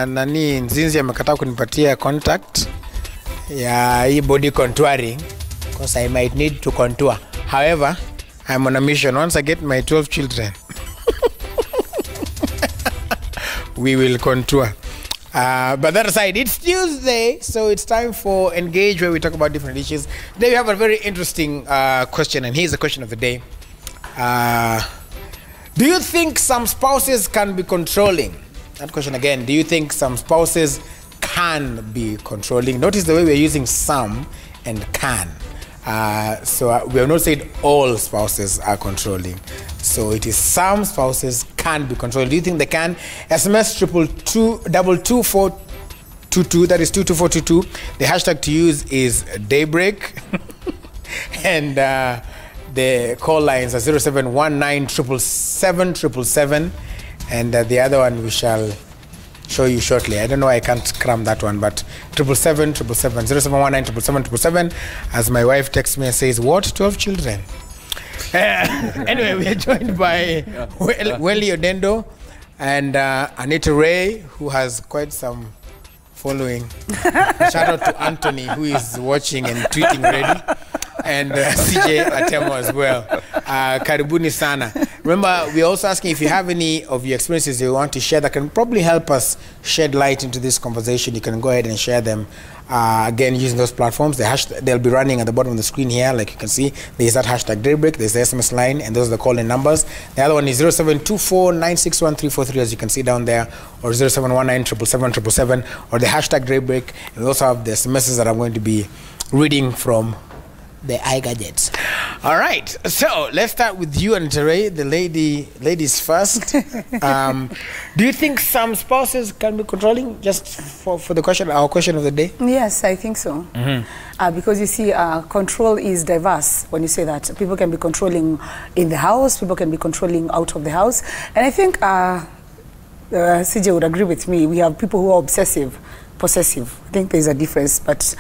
nani Nzinzi amekataa kunipatia contact ya hii body contouring because I might need to contour. However, I'm on a mission. Once I get my 12 children, we will contour. But that aside, it's Tuesday, so it's time for Engage, where we talk about different issues. Today we have a very interesting question, and here's the question of the day. Do you think some spouses can be controlling? That question again. Do you think some spouses can be controlling? Notice the way we're using some and can. So we have not said all spouses are controlling. So it is some spouses can be controlling. Do you think they can? SMS 222 that is 22422. The hashtag to use is daybreak. And the call lines are 0719 777. And the other one we shall show you shortly. I don't know, I can't cram that one, but 777 0719 777. As my wife texts me and says, what, 12 children? Anyway, we are joined by Welly Odendo and Anita Ray, who has quite some following. Shout out to Anthony, who is watching and tweeting already, and CJ Atemo as well. Karibuni sana. Remember, we're also asking if you have any of your experiences you want to share that can probably help us shed light into this conversation. You can go ahead and share them. Again, using those platforms. They'll be running at the bottom of the screen here, like you can see. There's that hashtag daybreak, there's the SMS line, and those are the call-in numbers. The other one is 0724961343, as you can see down there, or 0719 777, or the hashtag daybreak. And we also have the SMSs that I'm going to be reading from the iGadgets. All right, so let's start with you, Anita Ray, the ladies first. Do you think some spouses can be controlling? Just for the question, our question of the day. Yes, I think so. Because you see, control is diverse. When you say that, people can be controlling in the house, people can be controlling out of the house, and I think CJ would agree with me. We have people who are obsessive, possessive. I think there's a difference, but.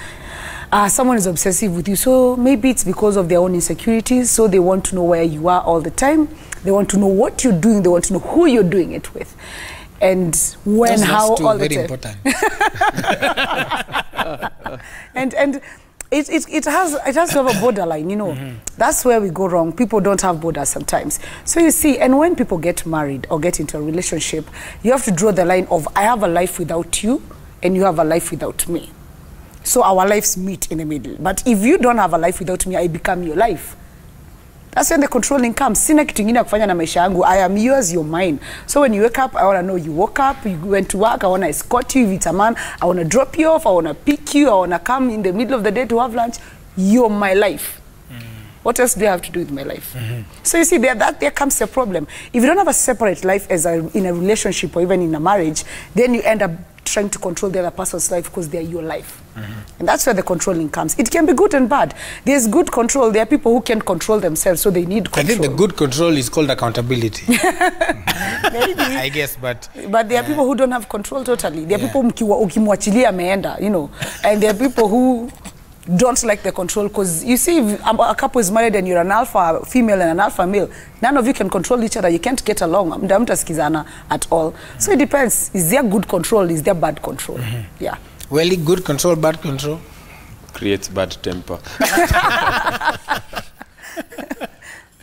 Someone is obsessive with you, so maybe it's because of their own insecurities, so they want to know where you are all the time, they want to know what you're doing, they want to know who you're doing it with, and when, how, all the time. Important. and it has to have a borderline, you know. That's where we go wrong. People don't have borders sometimes. So you see, and when people get married or get into a relationship, you have to draw the line of, I have a life without you, and you have a life without me. So our lives meet in the middle. But if you don't have a life without me, I become your life. That's when the controlling comes. Sina kitu ingine kufanya na maisha yangu. I am yours, you're mine. So when you wake up, I want to know you woke up, you went to work, I want to escort you. If it's a man, I want to drop you off, I want to pick you, I want to come in the middle of the day to have lunch. You're my life. What else do you have to do with my life? So you see, there comes a problem. If you don't have a separate life in a relationship or even in a marriage, then you end up trying to control the other person's life because they're your life. And that's where the controlling comes. It can be good and bad. There's good control. There are people who can't control themselves, so they need control. I think the good control is called accountability. Maybe. I guess, but there are people who don't have control totally. There are people ukimwachilia ameenda, you know, and there are people who don't like the control, because you see, if a couple is married and you're an alpha female and an alpha male, none of you can control each other. You can't get along at all. So it depends. Is there good control? Is there bad control? Yeah. Well, good control, bad control creates bad temper.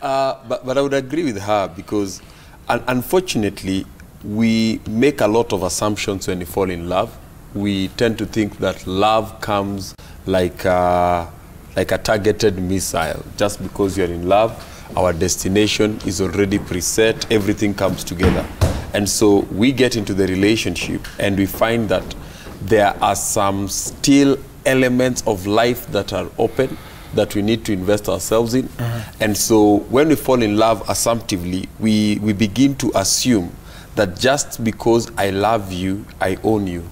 But I would agree with her, because unfortunately we make a lot of assumptions when we fall in love. We tend to think that love comes like a targeted missile. Just because you're in love, our destination is already preset, everything comes together. And so we get into the relationship and we find that there are some still elements of life that are open that we need to invest ourselves in. And so when we fall in love assumptively, we begin to assume that just because I love you, I own you.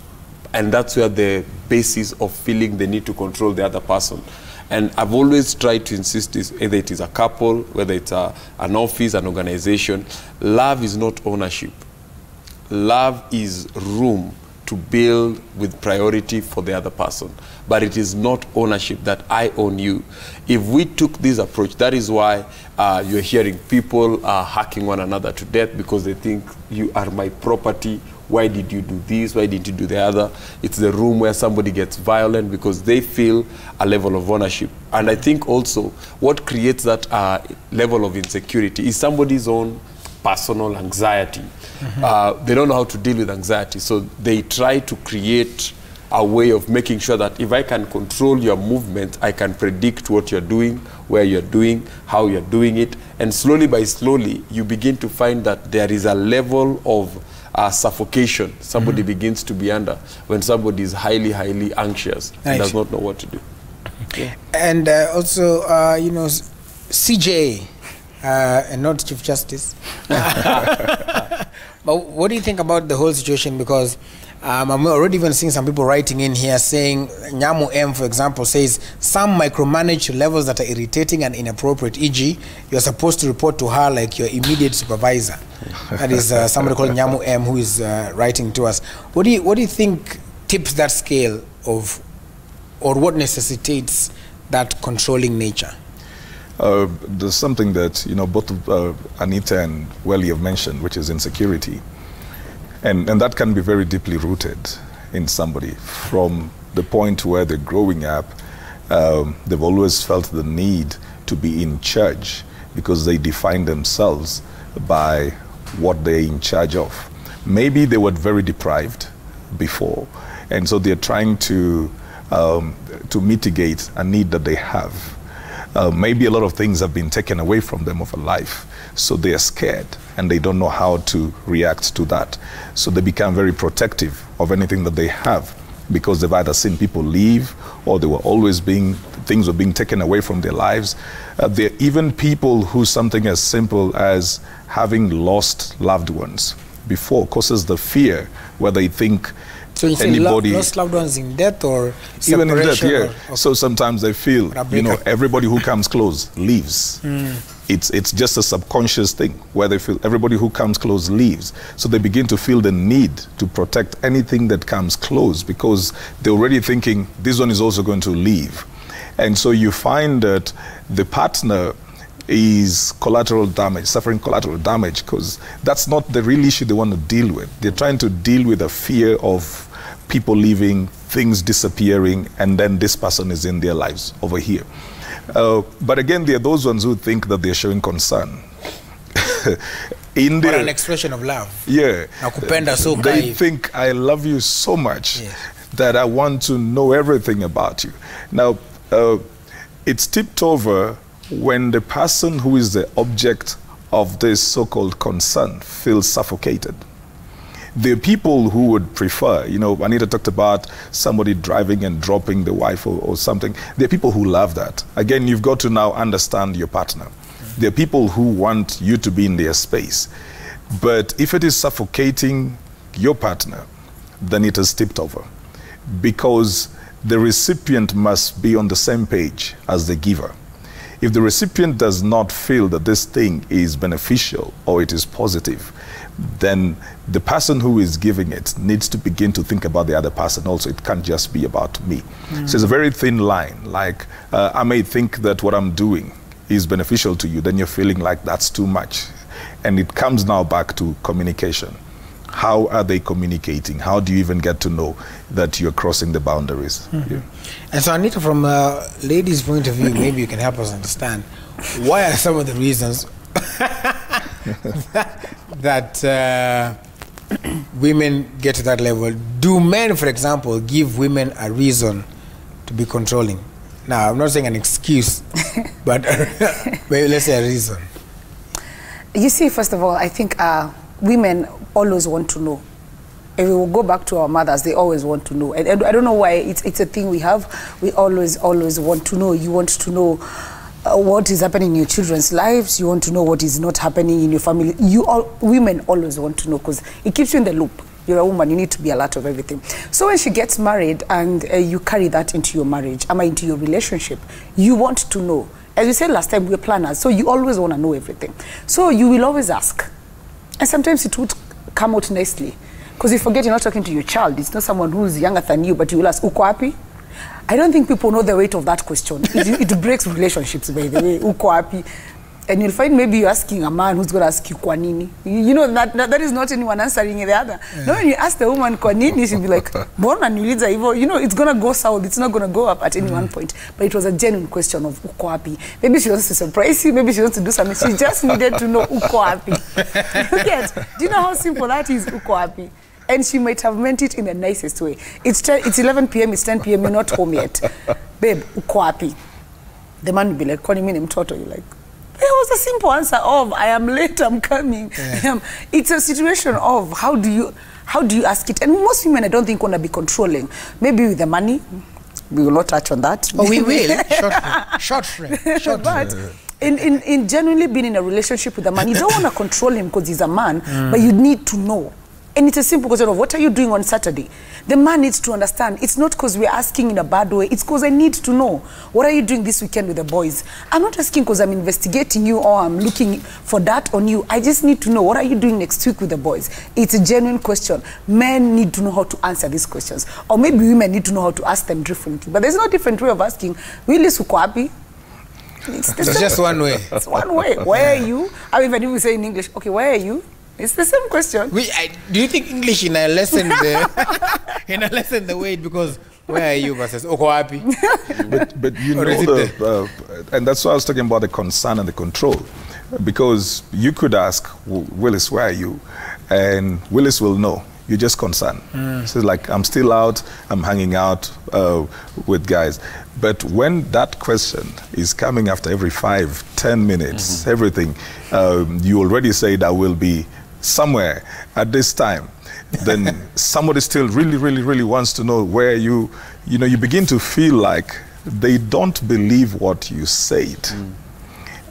And that's where the basis of feeling the need to control the other person. And I've always tried to insist this, either it is a couple, whether it's an office, an organization, love is not ownership. Love is room to build with priority for the other person. But it is not ownership that I own you. If we took this approach, that is why you're hearing people hacking one another to death because they think you are my property. Why did you do this? Why didn't you do the other? It's the room where somebody gets violent because they feel a level of ownership. And I think also what creates that level of insecurity is somebody's own personal anxiety. They don't know how to deal with anxiety, so they try to create a way of making sure that if I can control your movement, I can predict what you're doing, where you're doing, how you're doing it, and slowly by slowly, you begin to find that there is a level of suffocation somebody begins to be under when somebody is highly, highly anxious and does not know what to do. Yeah. And also, you know, CJ, and not Chief Justice. But what do you think about the whole situation? Because I'm already even seeing some people writing in here saying, Nyamu M, for example, says, some micromanage to levels that are irritating and inappropriate, e.g., you're supposed to report to her like your immediate supervisor. That is somebody called Nyamu M who is writing to us. What do you think tips that scale of, or what necessitates that controlling nature? There's something that, you know, both Anita and Welly have mentioned, which is insecurity. And that can be very deeply rooted in somebody from the point where they're growing up. They've always felt the need to be in charge because they define themselves by what they're in charge of. Maybe they were very deprived before, and so they're trying to mitigate a need that they have. Maybe a lot of things have been taken away from them of a life, so they are scared and they don't know how to react to that. So they become very protective of anything that they have because they've either seen people leave or they were always things were being taken away from their lives. There are even people who something as simple as having lost loved ones before causes the fear where they think so you anybody lost loved ones in death or even in death, separation? yeah. So sometimes they feel, you know, everybody who comes close leaves. It's just a subconscious thing where they feel everybody who comes close leaves. So they begin to feel the need to protect anything that comes close because they're already thinking this one is also going to leave. And so you find that the partner is collateral damage, suffering collateral damage, because that's not the real issue they want to deal with. They're trying to deal with the fear of people leaving, things disappearing, and then this person is in their lives over here. But again, there are those ones who think that they're showing concern. Or an expression of love. Yeah. They think, I love you so much that I want to know everything about you. Now, it's tipped over when the person who is the object of this so-called concern feels suffocated. There are people who would prefer, you know, Anita talked about somebody driving and dropping the wife or something. There are people who love that. Again, you've got to now understand your partner. There are people who want you to be in their space. But if it is suffocating your partner, then it is tipped over. Because the recipient must be on the same page as the giver. If the recipient does not feel that this thing is beneficial or it is positive, then the person who is giving it needs to begin to think about the other person also. It can't just be about me. So it's a very thin line. Like, I may think that what I'm doing is beneficial to you, then you're feeling like that's too much. And it comes now back to communication. How are they communicating? How do you even get to know that you're crossing the boundaries? Yeah. And so, Anita, from a lady's point of view, maybe you can help us understand why are some of the reasons that women get to that level. Do men, for example, give women a reason to be controlling? Now, I'm not saying an excuse, but maybe let's say a reason. You see, first of all, I think women always want to know. If we will go back to our mothers, they always want to know. And I don't know why it's a thing we have. We always want to know. You want to know what is happening in your children's lives. You want to know what is not happening in your family. Women always want to know because it keeps you in the loop. You're a woman, you need to be alert of everything. So when she gets married and you carry that into your marriage, into your relationship, you want to know. As we said last time, we're planners, so you always want to know everything. So you will always ask. And sometimes it would come out nicely. Because you forget you're not talking to your child. It's not someone who's younger than you, but you will ask, uko wapi? I don't think people know the weight of that question. It breaks relationships, by the way, uko wapi? And you'll find maybe you're asking a man who's going to ask you kwa nini. You know, that is not anyone answering the other. Yeah. No, when you ask the woman kwa nini, she'll be like, mbona niuliza hivyo? You know, it's going to go south. It's not going to go up at any one point. But it was a genuine question of uko wapi. Maybe she wants to surprise you. Maybe she wants to do something. She just needed to know uko wapi. Yes. Do you know how simple that is, uko wapi? And she might have meant it in the nicest way. It's 11 p.m., it's 10 p.m., you're not home yet. Babe, uko wapi? The man will be like, kwani mimi ni mtoto? You're like, it was a simple answer of, I am late, I'm coming. Yeah. It's a situation of, how do you ask it? And most women, I don't think, want to be controlling. Maybe with the money, we will not touch on that. Oh, we will. Short. But in genuinely being in a relationship with a man, you don't want to control him because he's a man, but you need to know. And it's a simple question of, what are you doing on Saturday? The man needs to understand. It's not because we're asking in a bad way. It's because I need to know. What are you doing this weekend with the boys? I'm not asking because I'm investigating you or I'm looking for that on you. I just need to know, what are you doing next week with the boys? It's a genuine question. Men need to know how to answer these questions. Or maybe women need to know how to ask them differently. But there's no different way of asking, really, uko wapi? It's just one way. It's one way. Where are you? Or even if we say in English, okay, where are you? It's the same question. Do you think English in a lesson the weight, because where are you versus uko wapi? But you know, and that's why I was talking about the concern and the control. Because you could ask, Willis, where are you? And Willis will know. You're just concerned. So like, I'm still out, I'm hanging out with guys. But when that question is coming after every 5-10 minutes, everything, you already said I will be somewhere at this time, then somebody still really wants to know where you begin to feel like they don't believe what you said.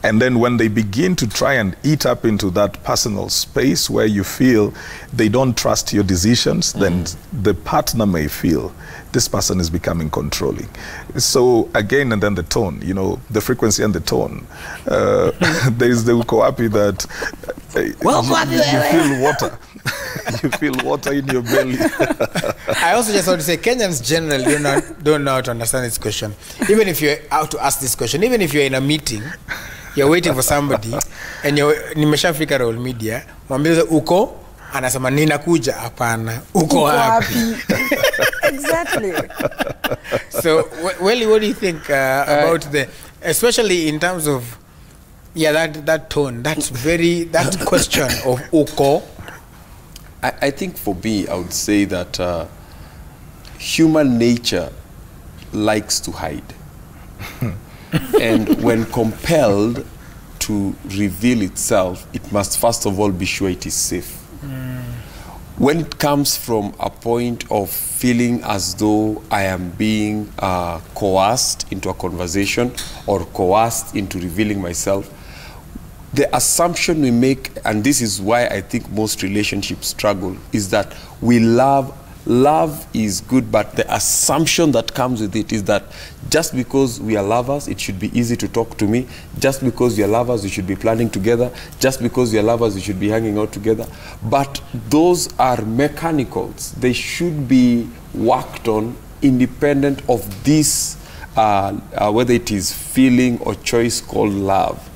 And then when they begin to try and eat up into that personal space where you feel they don't trust your decisions, then the partner may feel this person is becoming controlling. So again, and then the tone, the frequency and the tone. There is the uko wapi that you feel water. You feel water in your belly. I also just want to say, Kenyans generally don't know how to understand this question. Even if you're out to ask this question, even if you're in a meeting, you're waiting for somebody, and nimeshafika Roll Media, mwambie uko, anasema ninakuja, hapana, uko wapi? Exactly. So, Welly, what do you think about especially in terms of, that tone, that question of uko? I think for me, I would say that human nature likes to hide. And when compelled to reveal itself, it must first of all be sure it is safe. When it comes from a point of feeling as though I am being coerced into a conversation or coerced into revealing myself, the assumption we make, and this is why I think most relationships struggle, is that we love is good, but the assumption that comes with it is that just because we are lovers, it should be easy to talk to me. Just because we are lovers, we should be planning together. Just because we are lovers, we should be hanging out together. But those are mechanicals. They should be worked on independent of this, whether it is feeling or choice called love.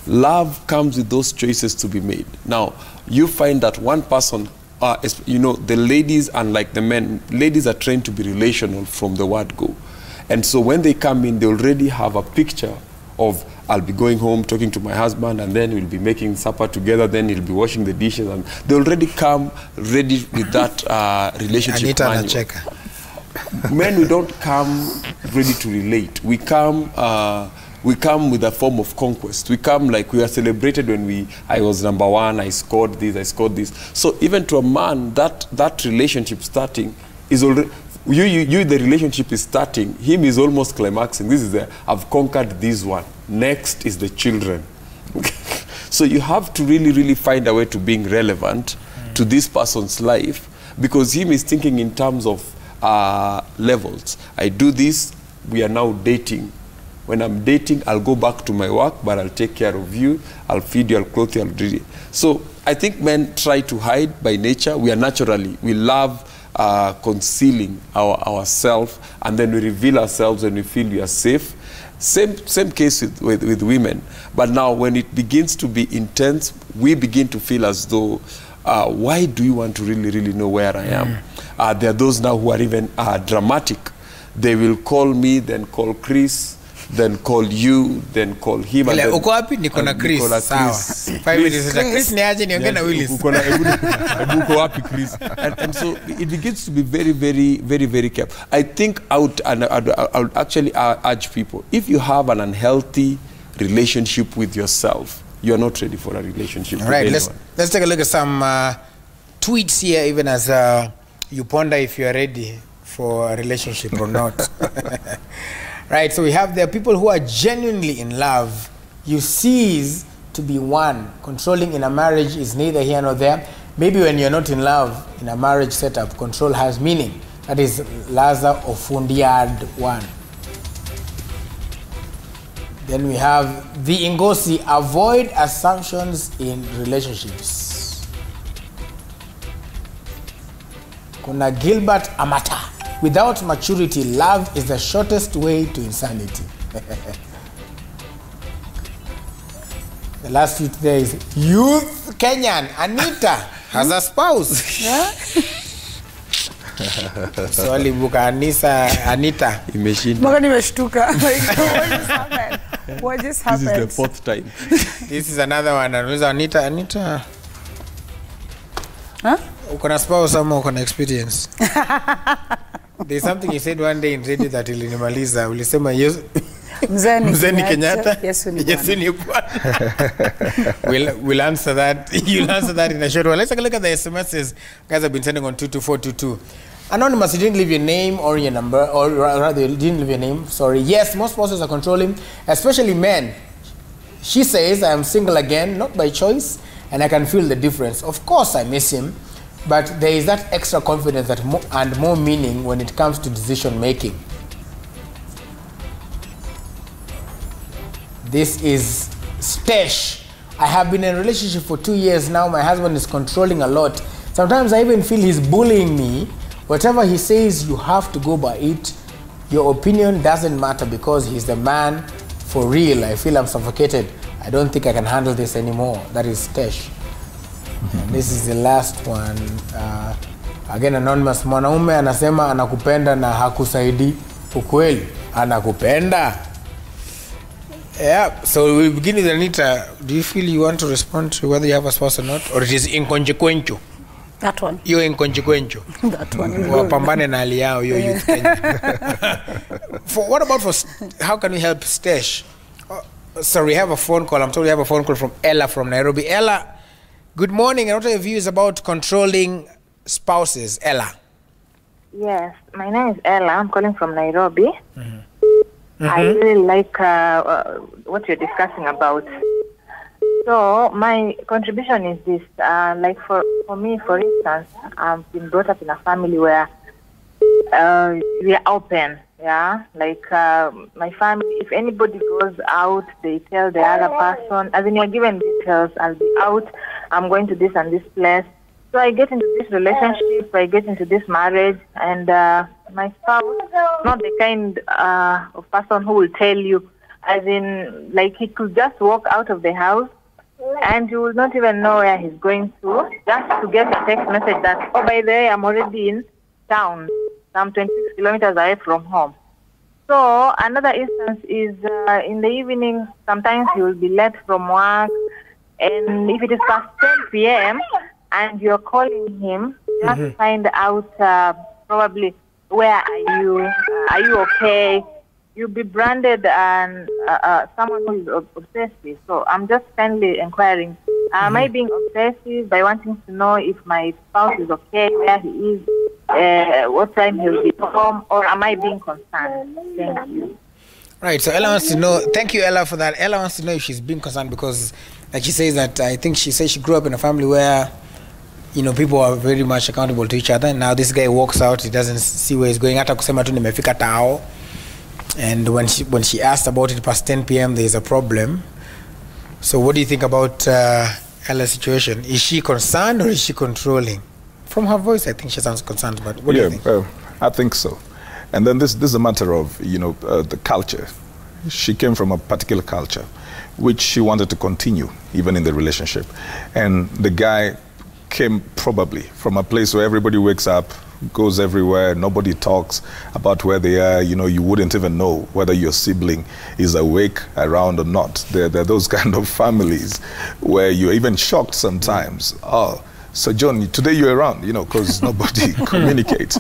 Love comes with those choices to be made. Now, you find that one person, the ladies, unlike the men, ladies are trained to be relational from the word go. And so when they come in, they already have a picture of, I'll be going home, talking to my husband, and then we'll be making supper together, then he'll be washing the dishes, and they already come ready with that relationship manual. Men, we don't come ready to relate. We come with a form of conquest. We come like we are celebrated when I was number one, I scored this, I scored this. So even to a man, that relationship starting is already, the relationship is starting, him is almost climaxing. This is I've conquered this one. Next is the children. So you have to really find a way to being relevant to this person's life, because him is thinking in terms of levels. I do this, we are now dating. When I'm dating, I'll go back to my work, but I'll take care of you. I'll feed you, I'll clothe you, I'll do it. So I think men try to hide by nature. We love concealing ourselves, and then we reveal ourselves when we feel we are safe. Same case with women. But now when it begins to be intense, we begin to feel as though, why do you want to really know where I am? There are those now who are even dramatic. They will call me, then call Chris, then call you, then call him. Ile uko wapi? Niko na Chris. Sawa. 5 minutes later, Chris ni aje niongee na Willis. Uko wapi Chris? And so it begins to be very careful. I think I would actually urge people, if you have an unhealthy relationship with yourself, you are not ready for a relationship with anyone. Let's take a look at some tweets here, even as you ponder if you are ready for a relationship or not. Right, so we have there people who are genuinely in love. You cease to be one. Controlling in a marriage is neither here nor there. Maybe when you're not in love in a marriage setup, control has meaning. That is Laza Ofundiad 1. Then we have the Ngosi, avoid assumptions in relationships. Kuna Gilbert Amata. Without maturity, love is the shortest way to insanity. The last tweet there is, youth Kenyan, Anita has a spouse. Swali buka Anita. Mwaka nimeshtuka. What just happened? This is the 4th time. This is another one. Anita. Huh? Uko na spouse ama uko na experience? There's something you said one day in radio that ilinimaliza. Ulisema Mzeni Kenyatta. Yesu ni Bwana. We'll answer that. You'll answer that in a short while. Let's take a look at the SMSs guys have been sending on 22422. Anonymous, you didn't leave your name or your number, or rather you didn't leave your name. Sorry. Yes, most spouses are controlling, especially men. She says, I am single again, not by choice, and I can feel the difference. Of course I miss him, but there is that extra confidence and more meaning when it comes to decision making. This is Stesh. I have been in a relationship for 2 years now. My husband is controlling a lot. Sometimes I even feel he's bullying me. Whatever he says, you have to go by it. Your opinion doesn't matter because he's the man for real. I feel I'm suffocated. I don't think I can handle this anymore. That is Stesh. And this is the last one. Again, anonymous. Mwanaume anasema anakupenda na hakusaidi. Ukweli, anakupenda. Yeah, so we begin with Anita. Do you feel you want to respond to whether you have a spouse or not? Or it is inconsequential? That one. You're inconsequential. That one. Wapambane na hali yao, you're youth Kenya. What about how can we help Stesh? Sorry, we have a phone call. I'm told we have a phone call from Ella from Nairobi. Ella, good morning. And what are your views about controlling spouses? Ella. Yes, my name is Ella. I'm calling from Nairobi. Mm-hmm. I really like what you're discussing about. So my contribution is this: like for me, for instance, I've been brought up in a family where we are open. Yeah, like my family. If anybody goes out, they tell the other person. As in, you're given details. I'll be out. I'm going to this and this place. So I get into this relationship, I get into this marriage, and my spouse is not the kind of person who will tell you, as in, like he could just walk out of the house and you will not even know where he's going to, just to get a text message that, oh, by the way, I'm already in town, I'm 26 kilometers away from home. So another instance is in the evening, sometimes he will be late from work, and if it is past 10 p.m., and you're calling him, just find out probably where are you okay? You'll be branded and someone who is obsessive. So I'm just kindly inquiring, am I being obsessive by wanting to know if my spouse is okay, where he is, what time he'll be home, or am I being concerned? Thank you. Right, so Ella wants to know, thank you Ella for that. Ella wants to know if she's being concerned because, like she says that, I think she says she grew up in a family where, you know, people are very much accountable to each other. Now this guy walks out, he doesn't see where he's going. Hata kusema tu nimefika tao. And when she asked about it past 10 p.m., there is a problem. So what do you think about Ella's situation? Is she concerned or is she controlling? From her voice, I think she sounds concerned, but what do you think? I think so. And then this is a matter of, the culture. She came from a particular culture, which she wanted to continue, even in the relationship. And the guy came probably from a place where everybody wakes up, goes everywhere, nobody talks about where they are. You wouldn't even know whether your sibling is awake, around or not. There are those kind of families where you're even shocked sometimes. Oh, so John, today you're around, because nobody communicates.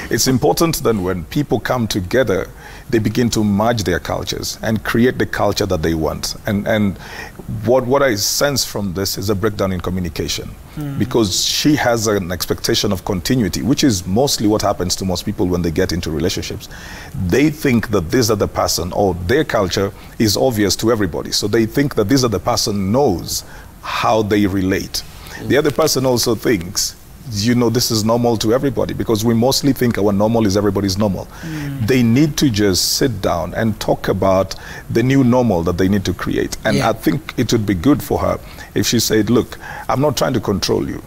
It's important that when people come together, they begin to merge their cultures and create the culture that they want. And what I sense from this is a breakdown in communication, because she has an expectation of continuity, which is mostly what happens to most people when they get into relationships. They think that this other person or their culture is obvious to everybody. So they think that this other person knows how they relate. The other person also thinks, this is normal to everybody, because we mostly think our normal is everybody's normal. They need to just sit down and talk about the new normal that they need to create. And I think it would be good for her if she said, look, I'm not trying to control you.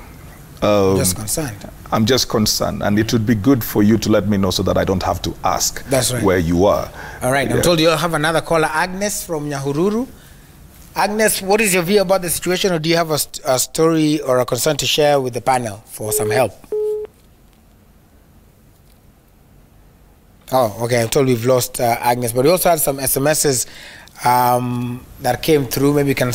Just concerned. I'm just concerned. And it would be good for you to let me know so that I don't have to ask where you are. All right. I'm told you'll have another caller, Agnes from Nyahururu. Agnes, what is your view about the situation, or do you have a story or a concern to share with the panel for some help? Oh, okay. I'm told we've lost Agnes, but we also had some SMSs that came through. Maybe you can...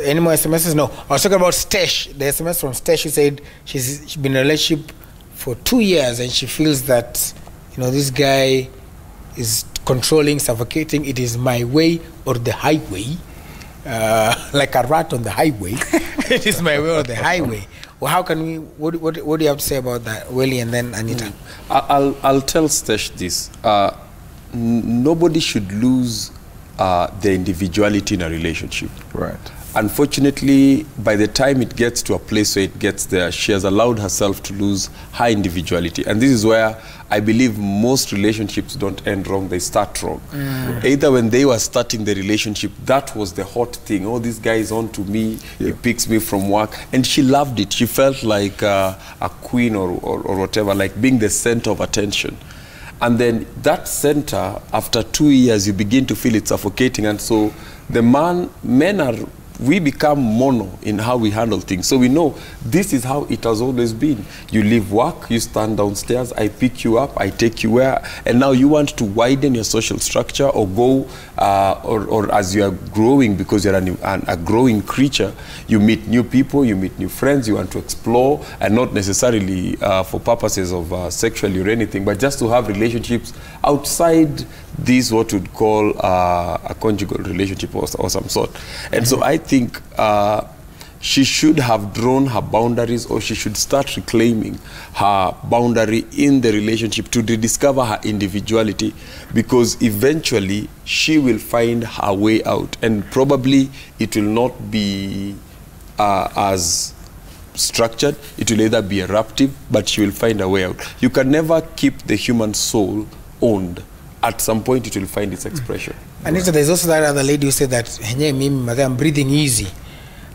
Any more SMSs? No. I was talking about Stesh. The SMS from Stesh, who said she's been in a relationship for 2 years and she feels that, this guy is controlling, suffocating. It is my way or the highway, like a rat on the highway. It is my way or the highway. Well, how can we? What do you have to say about that, Willie, and then Anita? I'll tell Stesh this. Nobody should lose their individuality in a relationship. Right. Unfortunately, by the time it gets to a place where it gets there, she has allowed herself to lose her individuality. And this is where I believe most relationships don't end wrong, they start wrong. Either when they were starting the relationship, that was the hot thing. Oh, this guy is on to me, he picks me from work. And she loved it. She felt like a queen or whatever, like being the center of attention. And then that center, after 2 years, you begin to feel it suffocating. And so we become mono in how we handle things. So we know this is how it has always been. You leave work, you stand downstairs, I pick you up, I take you where, and now you want to widen your social structure or go, or as you are growing, because you're a growing creature, you meet new people, you meet new friends, you want to explore, and not necessarily for purposes of sexually or anything, but just to have relationships outside this, what we'd call a conjugal relationship or some sort. And so I think she should have drawn her boundaries, or she should start reclaiming her boundary in the relationship to rediscover her individuality, because eventually she will find her way out, and probably it will not be as structured. It will either be eruptive, but she will find a way out. You can never keep the human soul owned. At some point it will find its expression. Anita, there's also that other lady who said that, I'm breathing easy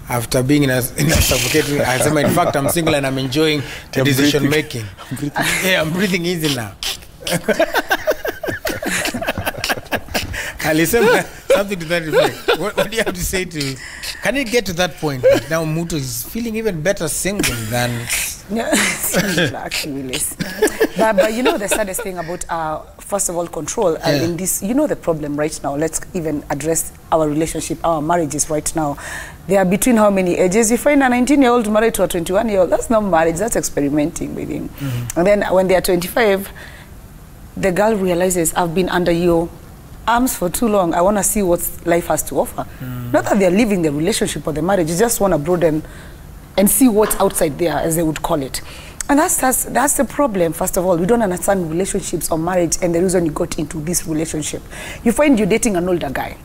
after being in a suffocating. I said, in fact, I'm single and I'm enjoying the decision making. I'm breathing easy now. Listen, something to that effect. What do you have to say to? Can it get to that point that now Muto is feeling even better single than? Actually, but the saddest thing about first of all control in this, the problem right now. Let's even address our relationship, our marriages right now. They are between how many ages? You find a 19-year-old married to a 21-year-old. That's not marriage. That's experimenting with him. And then when they are 25, the girl realizes, I've been under your arms for too long. I want to see what life has to offer. Not that they're leaving the relationship or the marriage. You just want to broaden and see what's outside there, as they would call it. And that's the problem. First of all, we don't understand relationships or marriage and the reason you got into this relationship. You find you're dating an older guy.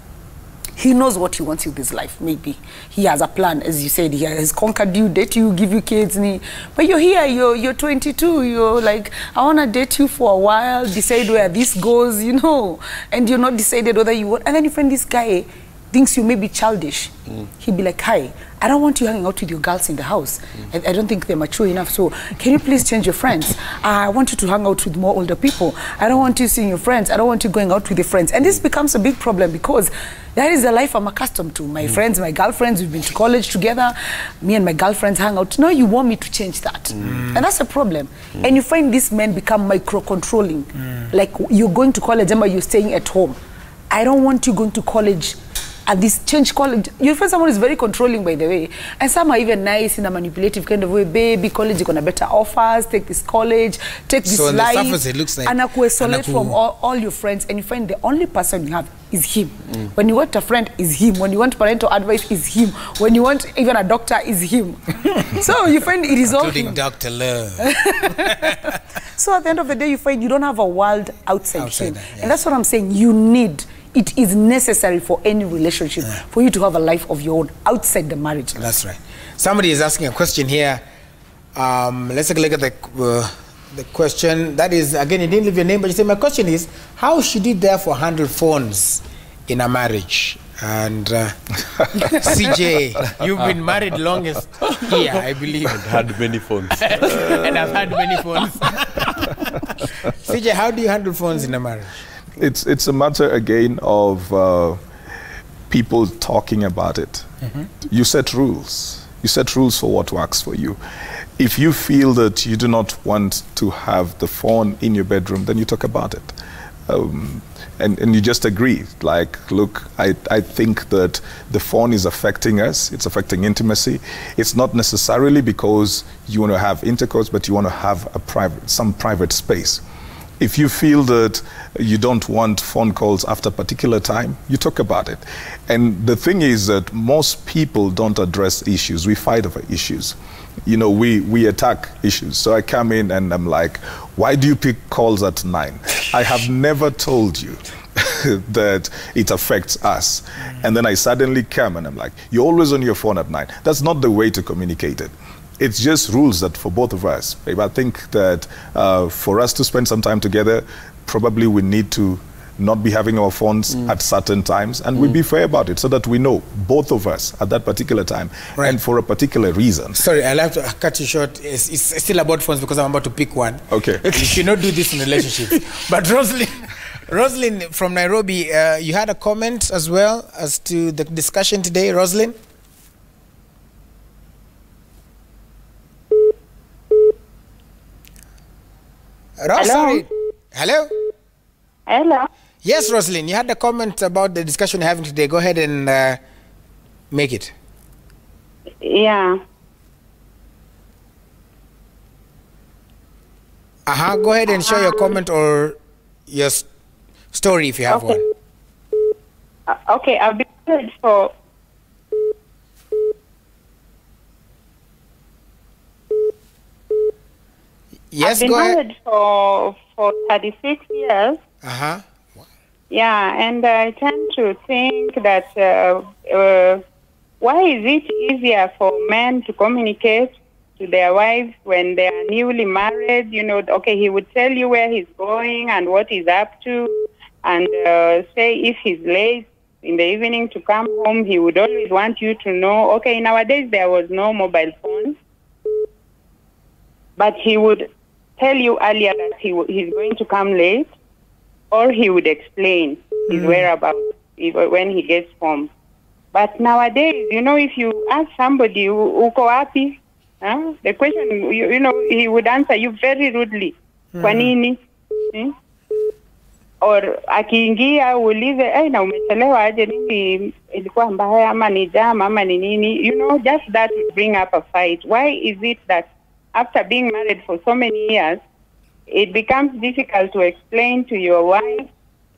He knows what he wants with his life. Maybe he has a plan, as you said. He has conquered you, date you, give you kids. But you're here, you're 22. You're like, I want to date you for a while, decide where this goes, you know. And you're not decided whether you want. And then you find this guy thinks you may be childish. He'd be like, hi, I don't want you hanging out with your girls in the house. I don't think they're mature enough. So can you please change your friends? I want you to hang out with more older people. I don't want you seeing your friends. I don't want you going out with your friends. And this becomes a big problem because that is the life I'm accustomed to. My friends, my girlfriends, we've been to college together. Me and my girlfriends hang out. Now you want me to change that. And that's a problem. And you find these men become micro-controlling. Like you're going to college, but you're staying at home. I don't want you going to college. At this change college, you find someone is very controlling, by the way, and some are even nice in a manipulative kind of way. Baby, college, you're gonna better offers. Take this college, take this so life. So on the surface, it looks like and isolate from all your friends, and you find the only person you have is him. When you want a friend, is him. When you want parental advice, is him. When you want even a doctor, is him. So you find it is all him. Dr. Love. So at the end of the day, you find you don't have a world outside him, and that's what I'm saying. You need. It is necessary for any relationship for you to have a life of your own outside the marriage. That's right. Somebody is asking a question here. Let's take a look at the question. That is, again, you didn't leave your name, but you say, my question is, how should you therefore handle phones in a marriage? And CJ, you've been married longest here, I believe. I've had many phones. And I've had many phones. CJ, how do you handle phones in a marriage? It's a matter, again, of people talking about it. You set rules. You set rules for what works for you. If you feel that you do not want to have the phone in your bedroom, then you talk about it. And you just agree, like, look, I think that the phone is affecting us, it's affecting intimacy. It's not necessarily because you want to have intercourse, but you want to have some private space. If you feel that you don't want phone calls after a particular time, you talk about it. And the thing is that most people don't address issues. We fight over issues. You know, we attack issues. So I come in and I'm like, why do you pick calls at 9? I have never told you that it affects us. And then I suddenly come and I'm like, you're always on your phone at 9. That's not the way to communicate it. It's just rules that for both of us. Babe, I think that for us to spend some time together, probably we need to not be having our phones at certain times, and we be fair about it so that we know, both of us, at that particular time, and for a particular reason. Sorry, I'll have to cut you short. It's still about phones because I'm about to pick one. Okay. You should not do this in relationships. But Rosalind from Nairobi, you had a comment as well as to the discussion today, Rosalind? Hello? Hello? Hello? Yes, Rosalind, you had a comment about the discussion we're having today. Go ahead and make it. Yeah. Go ahead and share your comment or your story if you have one. Okay, I've been married for... Yes, I've been go ahead. married for 36 years. Yeah, and I tend to think that why is it easier for men to communicate to their wives when they are newly married? You know, okay, he would tell you where he's going and what he's up to, and say if he's late in the evening to come home, he would always want you to know. Okay, nowadays there was no mobile phones, but he would tell you earlier that he's going to come late, or he would explain his whereabouts when he gets home. But nowadays, you know, if you ask somebody, uko wapi? The question, you know, he would answer you very rudely. Kwa nini? Or akiingia uulize, na umechelewa aje, nini ilikuwa mbaya ama ni jam ama ni nini? You know, just that would bring up a fight. Why is it that after being married for so many years, it becomes difficult to explain to your wife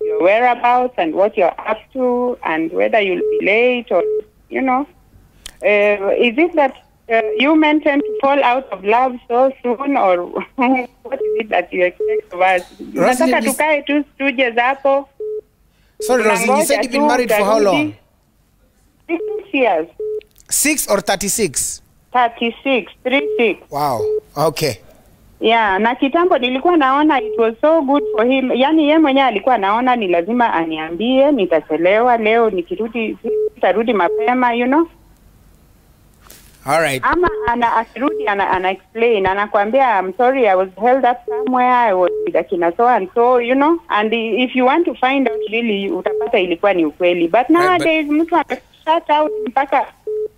your whereabouts and what you're up to and whether you'll be late or, you know. Is it that you men tend to fall out of love so soon, or what is it that you expect of us? Sorry, Rosalind, you said you've been married for how long? 36 years. 6 or 36? 36, 36. Wow. Okay. Yeah, na kitambo nilikuwa naona it was so good for him. Yani yeye mwenyewe alikuwa naona ni lazima aniambie, nitachelewa leo, nitarudi mapema, you know. All right. Ama akirudi ana explain, anakuambia I'm sorry I was held up somewhere, I was with akina so and so, you know. And if you want to find out really, utapata ilikuwa ni ukweli. But nowadays mtu shut out mpaka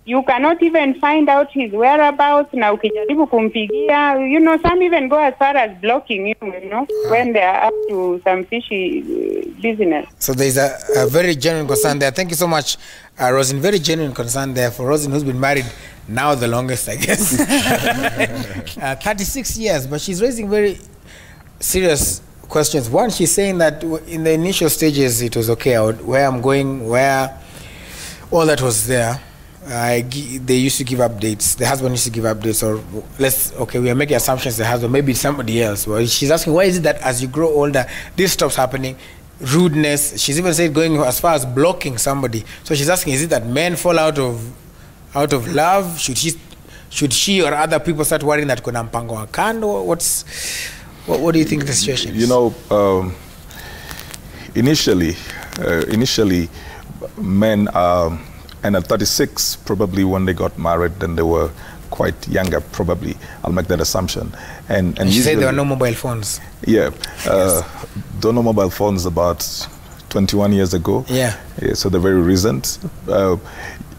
you cannot even find out his whereabouts. Na ukijaribu kumpigia, you know, some even go as far as blocking him, you know, when they are up to some fishy business. So there's a very genuine concern there. Thank you so much, Rosin. Very genuine concern there for Rosin, who's been married now the longest, I guess. 36 years, but she's raising very serious questions. One, she's saying that in the initial stages it was okay, where I'm going, where all that was there. They used to give updates. The husband used to give updates, or we are making assumptions the husband, maybe it's somebody else. Well, she's asking, why is it that as you grow older, this stops happening? Rudeness. She's even said going as far as blocking somebody. So she's asking, is it that men fall out of love? Should she or other people start worrying that kuna mpango wa kando? What do you think the situation is? You know, initially, men and at 36, probably when they got married, then they were quite younger, probably. I'll make that assumption. And you said there were no mobile phones. Yeah. Yes. There were no mobile phones about 21 years ago. Yeah. So they're very recent.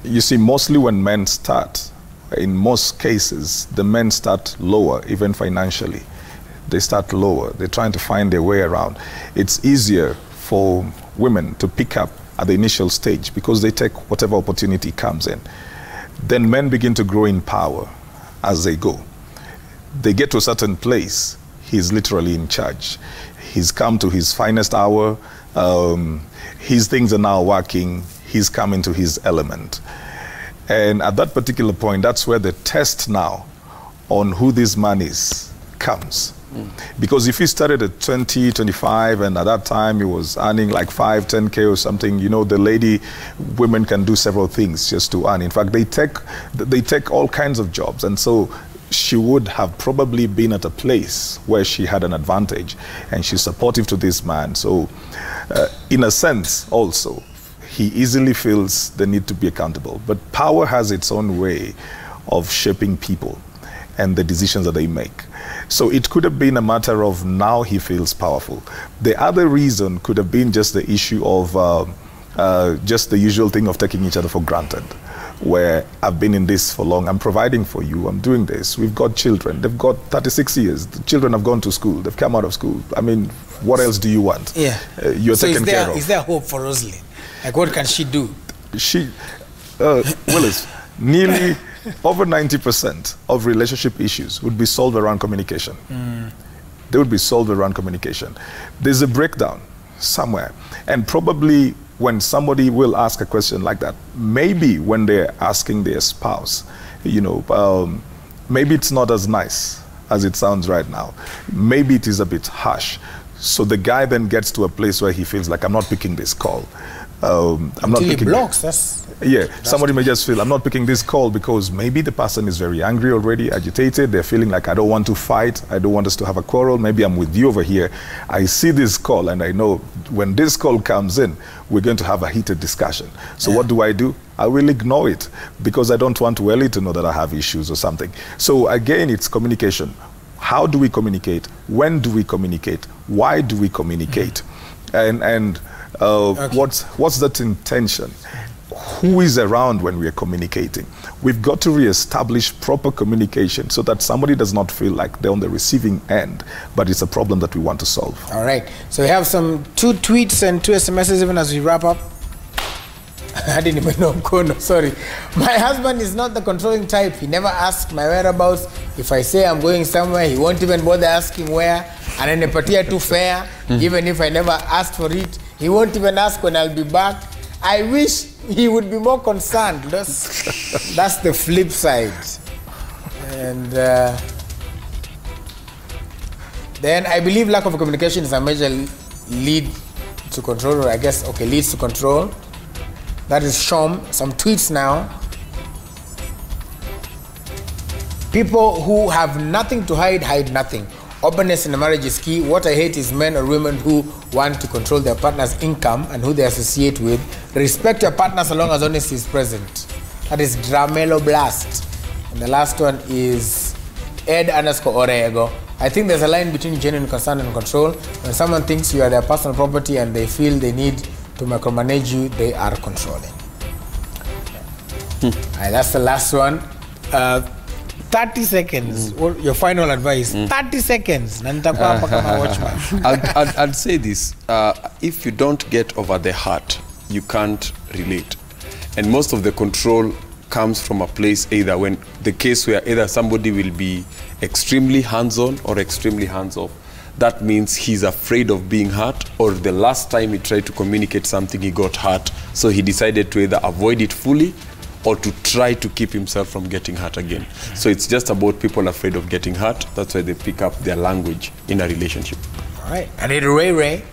You see, mostly when men start, in most cases, the men start lower, even financially. They start lower. They're trying to find their way around. It's easier for women to pick up at the initial stage because they take whatever opportunity comes in. Then men begin to grow in power as they go. They get to a certain place, he's literally in charge. He's come to his finest hour, his things are now working, he's come into his element. And at that particular point, that's where the test now on who this man is comes. Because if he started at 20, 25, and at that time he was earning like 5, 10K or something, you know, women can do several things just to earn. In fact, they take all kinds of jobs. And so she would have probably been at a place where she had an advantage and she's supportive to this man. So in a sense also, he easily feels the need to be accountable. But power has its own way of shaping people and the decisions that they make. So it could have been a matter of now he feels powerful. The other reason could have been just the issue of just the usual thing of taking each other for granted, where I've been in this for long, I'm providing for you, I'm doing this, we've got children, they've got 36 years, the children have gone to school, they've come out of school. I mean, what else do you want? Yeah. You're taken care of. Is there hope for Rosalie? Like, what can she do? Willis, nearly over 90% of relationship issues would be solved around communication. They would be solved around communication. There's a breakdown somewhere. And probably when somebody will ask a question like that, maybe when they're asking their spouse, you know, maybe it's not as nice as it sounds right now. Maybe it is a bit harsh. So the guy then gets to a place where he feels like, I'm not picking this call. I'm not picking. He blocks. Somebody may just feel, I'm not picking this call because maybe the person is very angry already, agitated. They're feeling like, I don't want to fight. I don't want us to have a quarrel. Maybe I'm with you over here. I see this call and I know when this call comes in, we're going to have a heated discussion. So what do? I will ignore it because I don't want Welly to know that I have issues or something. So again, it's communication. How do we communicate? When do we communicate? Why do we communicate? And what's that intention? Who is around when we are communicating? We've got to reestablish proper communication so that somebody does not feel like they're on the receiving end, but it's a problem that we want to solve. All right. So we have 2 tweets and 2 SMSs even as we wrap up. I didn't even know Mkono, sorry. My husband is not the controlling type. He never asks my whereabouts. If I say I'm going somewhere, he won't even bother asking where. And then patia too fair, even if I never asked for it. He won't even ask when I'll be back. I wish he would be more concerned. That's the flip side. And then I believe lack of communication is a major lead to control, or I guess, leads to control. That is Shom. Some tweets now. People who have nothing to hide, hide nothing. Openness in a marriage is key. What I hate is men or women who want to control their partner's income and who they associate with. Respect your partner so long as honesty is present. That is Dramelo Blast. And the last one is Ed_Orego. I think there's a line between genuine concern and control. When someone thinks you are their personal property and they feel they need to micromanage you, they are controlling. Alright, that's the last one. 30 seconds. Your final advice. 30 seconds. I'd say this. If you don't get over the heart, you can't relate. And most of the control comes from a place either when the case where either somebody will be extremely hands-on or extremely hands-off. That means he's afraid of being hurt, or the last time he tried to communicate something, he got hurt. So he decided to either avoid it fully or to try to keep himself from getting hurt again. So it's just about people afraid of getting hurt. That's why they pick up their language in a relationship. All right. And Ray.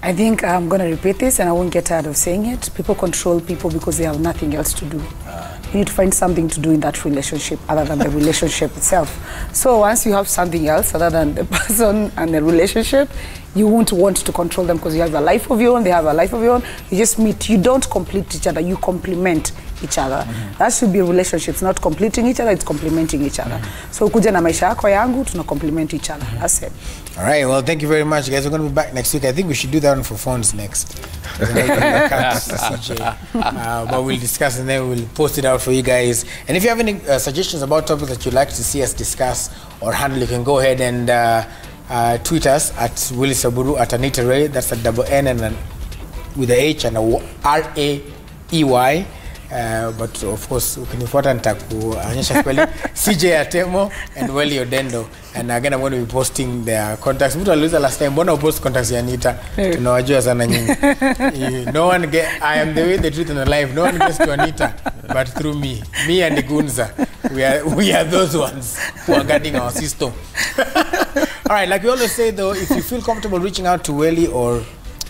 I think I'm going to repeat this and I won't get tired of saying it. People control people because they have nothing else to do. You need to find something to do in that relationship other than the relationship itself. So once you have something else other than the person and the relationship, you won't want to control them because you have a life of your own, they have a life of your own. You just meet, you don't complete each other, you complement each other. That should be relationships, not completing each other, it's complementing each other. So kuja na maisha yako yangu, tuna complement each other. That's it. All right, well, thank you very much, guys. We're going to be back next week. I think we should do that one for phones next. But we'll discuss and then we'll post it out for you guys. And if you have any suggestions about topics that you'd like to see us discuss or handle, you can go ahead and tweet us at Willie Saburu, at Anita Ray. That's a double N and an, with a H and a R-A-E-Y. But of course, ukinifuata nitakuonyesha kweli. CJ Atemo and Welly Odendo. And again, I'm going to be posting their contacts. Mtu aliuliza last time, mbona upost contacts ya Anita? Tunawajua sana nyinyi. No one I am the way, the truth, and the life. No one gets to Anita, but through me. Me and Gunza. We are those ones who are guarding our system. All right, like we always say though, if you feel comfortable reaching out to Welly or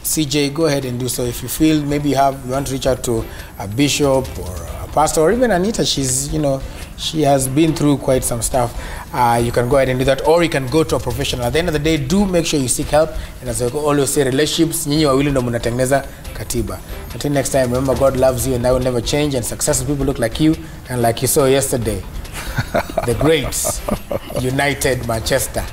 CJ, go ahead and do so. If you feel maybe you want to reach out to a bishop or a pastor or even Anita, she's, she has been through quite some stuff. You can go ahead and do that, or you can go to a professional. At the end of the day, do make sure you seek help. And as I always say, relationships, nyinyi wawili ndo mnatengeneza katiba. Until next time, remember God loves you and that will never change, and successful people look like you and like you saw yesterday. The greats, United Manchester.